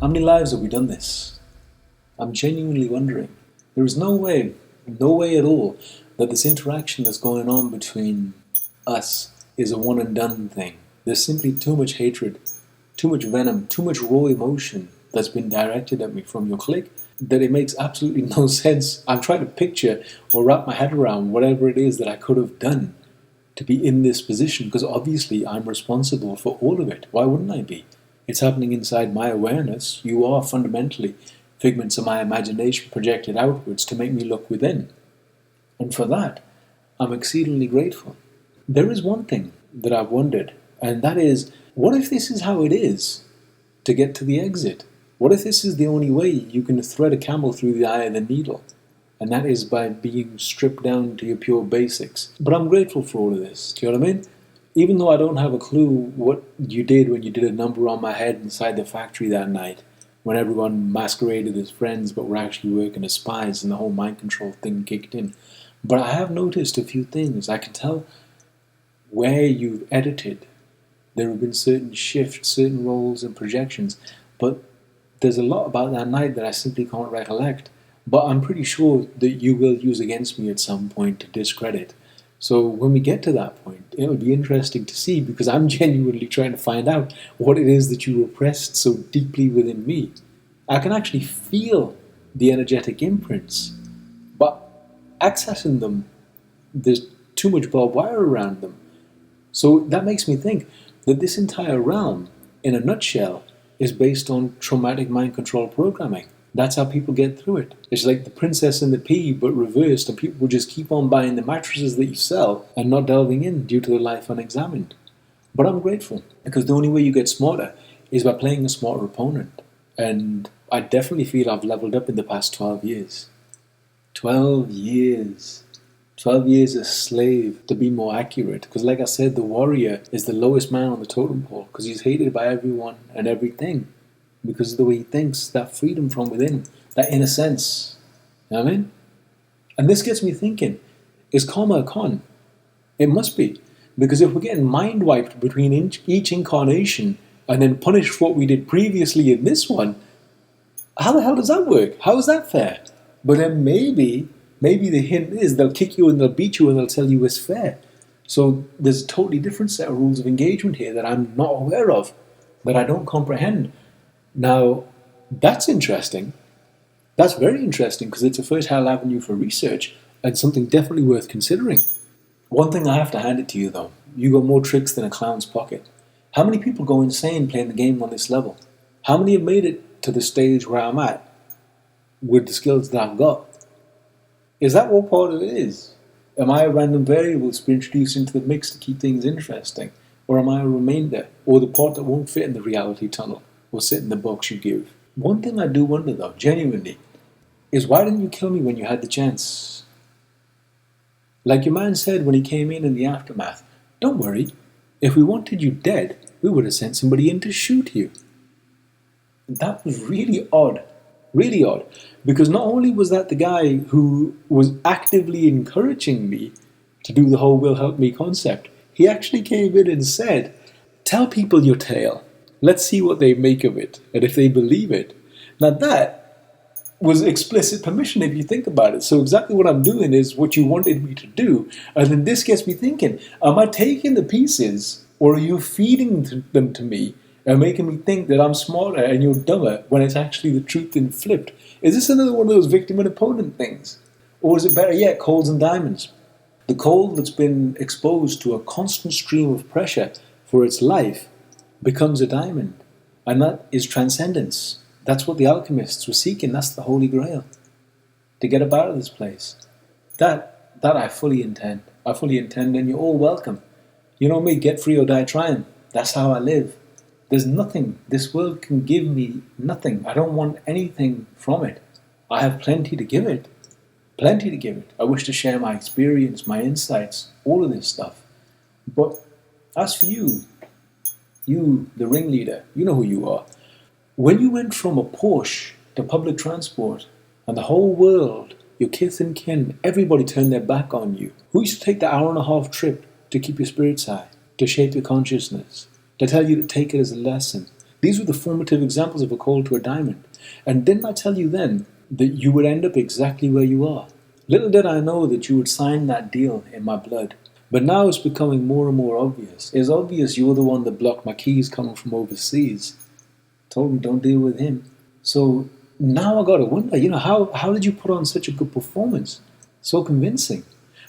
How many lives have we done this? I'm genuinely wondering. There is no way at all that this interaction that's going on between us is a one and done thing. There's simply too much hatred, too much venom, too much raw emotion that's been directed at me from your click that it makes absolutely no sense. I'm trying to picture or wrap my head around whatever it is that I could have done to be in this position, because obviously I'm responsible for all of it. Why wouldn't I be? It's happening inside my awareness. You are fundamentally figments of my imagination projected outwards to make me look within. And for that, I'm exceedingly grateful. There is one thing that I've wondered, and that is, what if this is how it is to get to the exit? What if this is the only way you can thread a camel through the eye of the needle? And that is by being stripped down to your pure basics. But I'm grateful for all of this. Do you know what I mean? Even though I don't have a clue what you did when you did a number on my head inside the factory that night, when everyone masqueraded as friends but were actually working as spies and the whole mind control thing kicked in. But I have noticed a few things. I can tell where you've edited. There have been certain shifts, certain roles and projections, but there's a lot about that night that I simply can't recollect. But I'm pretty sure that you will use against me at some point to discredit. So when we get to that point, it'll be interesting to see, because I'm genuinely trying to find out what it is that you repressed so deeply within me. I can actually feel the energetic imprints, but accessing them, there's too much barbed wire around them. So that makes me think that this entire realm, in a nutshell, is based on traumatic mind control programming. That's how people get through it. It's like The Princess and the Pea, but reversed, and people will just keep on buying the mattresses that you sell and not delving in due to the life unexamined. But I'm grateful, because the only way you get smarter is by playing a smarter opponent. And I definitely feel I've leveled up in the past 12 years. 12 years. 12 years a slave, to be more accurate. Because like I said, the warrior is the lowest man on the totem pole, because he's hated by everyone and everything. Because of the way he thinks, that freedom from within, that innocence. You know what I mean? And this gets me thinking, is karma a con? It must be. Because if we're getting mind wiped between each incarnation and then punished for what we did previously in this one, how the hell does that work? How is that fair? But then maybe the hint is they'll kick you and they'll beat you and they'll tell you it's fair. So there's a totally different set of rules of engagement here that I'm not aware of, that I don't comprehend. Now, that's interesting. That's very interesting, because it's a fertile avenue for research and something definitely worth considering. One thing I have to hand it to you, though. You got more tricks than a clown's pocket. How many people go insane playing the game on this level? How many have made it to the stage where I'm at with the skills that I've got? Is that what part of it is? Am I a random variable to be introduced into the mix to keep things interesting? Or am I a remainder, or the part that won't fit in the reality tunnel, or sit in the box you give? One thing I do wonder, though, genuinely, is why didn't you kill me when you had the chance? Like your man said when he came in the aftermath, don't worry, if we wanted you dead, we would have sent somebody in to shoot you. That was really odd, because not only was that the guy who was actively encouraging me to do the whole will help me concept, he actually came in and said, tell people your tale. Let's see what they make of it, and if they believe it. Now that was explicit permission if you think about it. So exactly what I'm doing is what you wanted me to do. And then this gets me thinking, am I taking the pieces, or are you feeding them to me and making me think that I'm smarter and you're dumber when it's actually the truth and flipped? Is this another one of those victim and opponent things? Or is it better yet, coals and diamonds? The coal that's been exposed to a constant stream of pressure for its life becomes a diamond, and that is transcendence. That's what the alchemists were seeking. That's the holy grail, to get up out of this place. That I fully intend, and you're all welcome. You know me, get free or die trying. That's how I live. There's nothing, this world can give me nothing. I don't want anything from it. I have plenty to give it. I wish to share my experience, my insights, all of this stuff. But as for you, the ringleader, you know who you are. When you went from a Porsche to public transport, and the whole world, your kith and kin, everybody turned their back on you, who used to take the hour-and-a-half trip to keep your spirits high, to shape your consciousness, to tell you to take it as a lesson, These were the formative examples of a call to a diamond. And didn't I tell you then that you would end up exactly where you are? Little did I know that you would sign that deal in my blood. But now it's becoming more and more obvious. It's obvious you're the one that blocked my keys coming from overseas. Told me don't deal with him. So now I gotta wonder, how did you put on such a good performance? So convincing.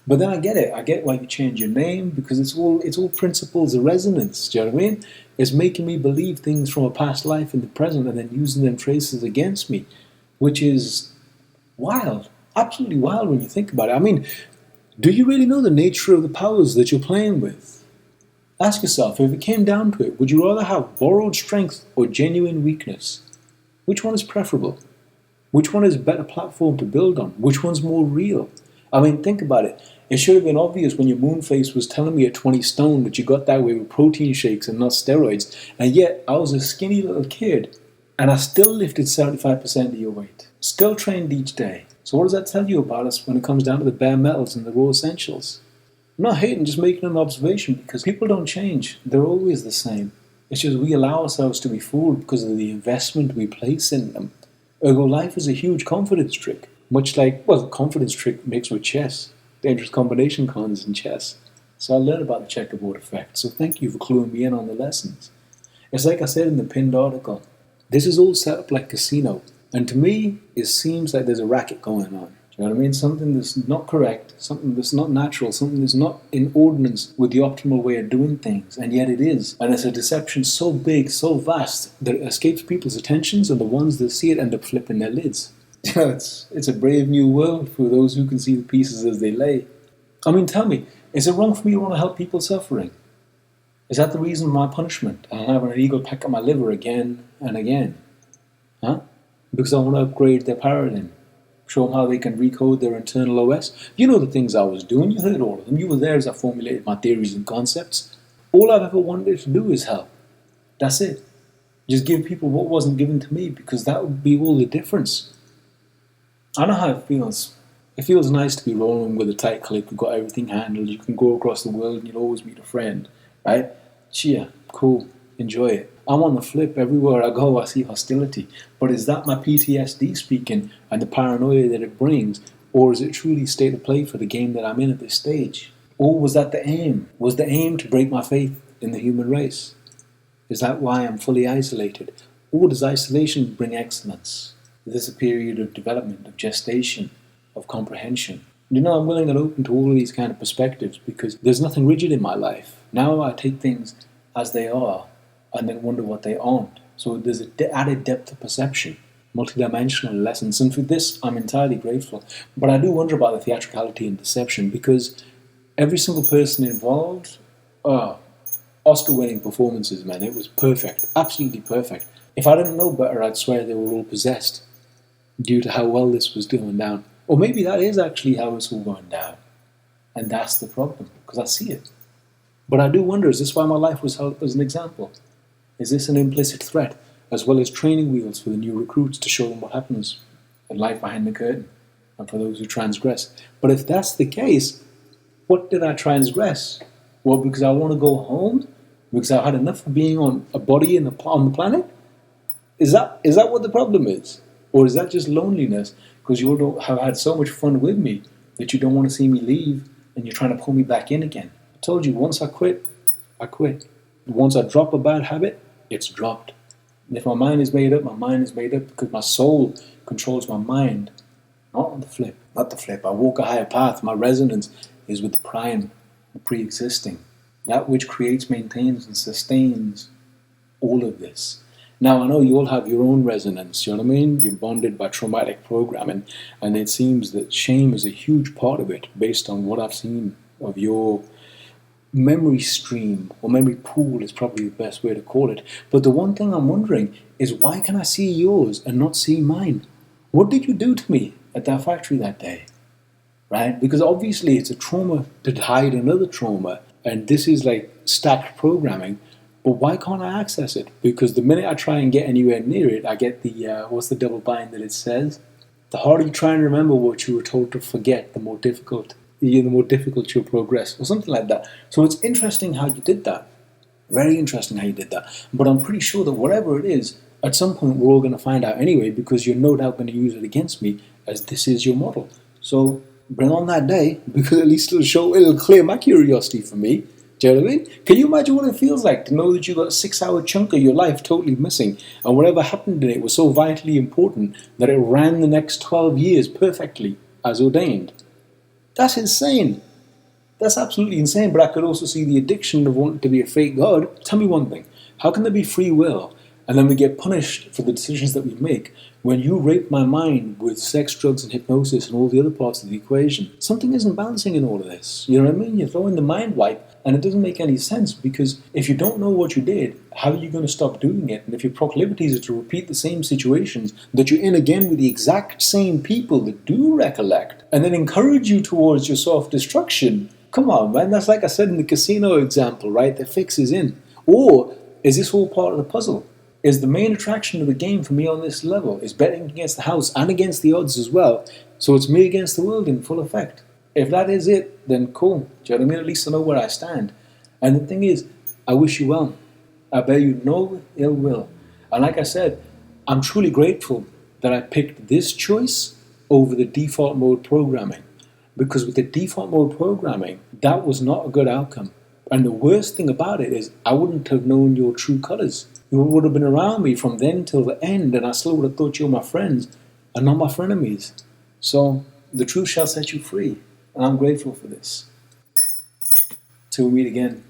But then I get it. I get why you changed your name, because it's all principles of resonance. Do you know what I mean? It's making me believe things from a past life in the present and then using them traces against me, which is wild. Absolutely wild when you think about it. I mean, do you really know the nature of the powers that you're playing with? Ask yourself, if it came down to it, would you rather have borrowed strength or genuine weakness? Which one is preferable? Which one is a better platform to build on? Which one's more real? I mean, think about it. It should have been obvious when your moon face was telling me at 20 stone that you got that way with protein shakes and not steroids. And yet, I was a skinny little kid, and I still lifted 75% of your weight. Still trained each day. So what does that tell you about us when it comes down to the bare metals and the raw essentials? I'm not hating, just making an observation, because people don't change. They're always the same. It's just we allow ourselves to be fooled because of the investment we place in them. Ergo, life is a huge confidence trick. Much like, well, confidence trick mixed with chess. Dangerous combination cons in chess. So I learned about the checkerboard effect. So thank you for cluing me in on the lessons. It's like I said in the pinned article. This is all set up like casino. And to me, it seems like there's a racket going on. Do you know what I mean? Something that's not correct, something that's not natural, something that's not in ordinance with the optimal way of doing things, and yet it is. And it's a deception so big, so vast, that it escapes people's attentions, and the ones that see it end up flipping their lids. It's a brave new world for those who can see the pieces as they lay. I mean, tell me, is it wrong for me to want to help people suffering? Is that the reason my punishment? And having an eagle peck at my liver again and again? Huh? Because I want to upgrade their paradigm. Show them how they can recode their internal OS. You know the things I was doing. You heard all of them. You were there as I formulated my theories and concepts. All I've ever wanted to do is help. That's it. Just give people what wasn't given to me, because that would be all the difference. I know how it feels. It feels nice to be rolling with a tight clique. You've got everything handled. You can go across the world and you'll always meet a friend. Right? Cheer. Cool. Enjoy it. I'm on the flip. Everywhere I go, I see hostility. But is that my PTSD speaking and the paranoia that it brings? Or is it truly state of play for the game that I'm in at this stage? Or was that the aim? Was the aim to break my faith in the human race? Is that why I'm fully isolated? Or does isolation bring excellence? Is this a period of development, of gestation, of comprehension? I'm willing and open to all of these kind of perspectives, because there's nothing rigid in my life. Now I take things as they are and then wonder what they aren't. So there's an added depth of perception, multidimensional lessons, and for this I'm entirely grateful. But I do wonder about the theatricality and deception, because every single person involved, Oscar-winning performances, man. It was perfect, absolutely perfect. If I didn't know better, I'd swear they were all possessed due to how well this was going down. Or maybe that is actually how it's all going down, and that's the problem, because I see it. But I do wonder, is this why my life was held up as an example? Is this an implicit threat, as well as training wheels for the new recruits to show them what happens in life behind the curtain, and for those who transgress? But if that's the case, what did I transgress? Well, because I want to go home? Because I've had enough of being on a body on the planet? Is that what the problem is? Or is that just loneliness, because you have had so much fun with me that you don't want to see me leave, and you're trying to pull me back in again? I told you, once I quit, I quit. Once I drop a bad habit, it's dropped. And if my mind is made up, my mind is made up, because my soul controls my mind, not the flip. I walk a higher path. My resonance is with the prime, the pre-existing, that which creates, maintains, and sustains all of this. Now, I know you all have your own resonance, you know what I mean? You're bonded by traumatic programming, and it seems that shame is a huge part of it, based on what I've seen of your memory stream, or memory pool is probably the best way to call it. But the one thing I'm wondering is, why can I see yours and not see mine? What did you do to me at that factory that day? Right? Because obviously it's a trauma to hide another trauma, and this is like stacked programming. But why can't I access it? Because the minute I try and get anywhere near it, I get the, what's the double bind that it says? The harder you try and remember what you were told to forget, the more difficult you'll progress, or something like that. So it's interesting how you did that. Very interesting how you did that. But I'm pretty sure that whatever it is, at some point we're all going to find out anyway, because you're no doubt going to use it against me, as this is your model. So bring on that day, because at least it'll clear my curiosity for me. Do you know what I mean? Can you imagine what it feels like to know that you got a 6-hour chunk of your life totally missing, and whatever happened in it was so vitally important that it ran the next 12 years perfectly as ordained? That's insane. That's absolutely insane. But I could also see the addiction of wanting to be a fake God. Tell me one thing. How can there be free will, and then we get punished for the decisions that we make when you rape my mind with sex, drugs, and hypnosis and all the other parts of the equation? Something isn't balancing in all of this. You know what I mean? You throw in the mind wipe, and it doesn't make any sense, because if you don't know what you did, how are you going to stop doing it? And if your proclivities are to repeat the same situations that you're in again with the exact same people that do recollect, and then encourage you towards your self-destruction, come on, man. That's like I said in the casino example, right? The fix is in. Or is this all part of the puzzle? Is the main attraction of the game for me on this level is betting against the house and against the odds as well? So it's me against the world in full effect. If that is it, then cool. Do you know what I mean? At least I know where I stand. And the thing is, I wish you well. I bear you no ill will. And like I said, I'm truly grateful that I picked this choice over the default mode programming. Because with the default mode programming, that was not a good outcome. And the worst thing about it is I wouldn't have known your true colours. You would have been around me from then till the end, and I still would have thought you were my friends and not my frenemies. So the truth shall set you free. And I'm grateful for this. Till we meet again.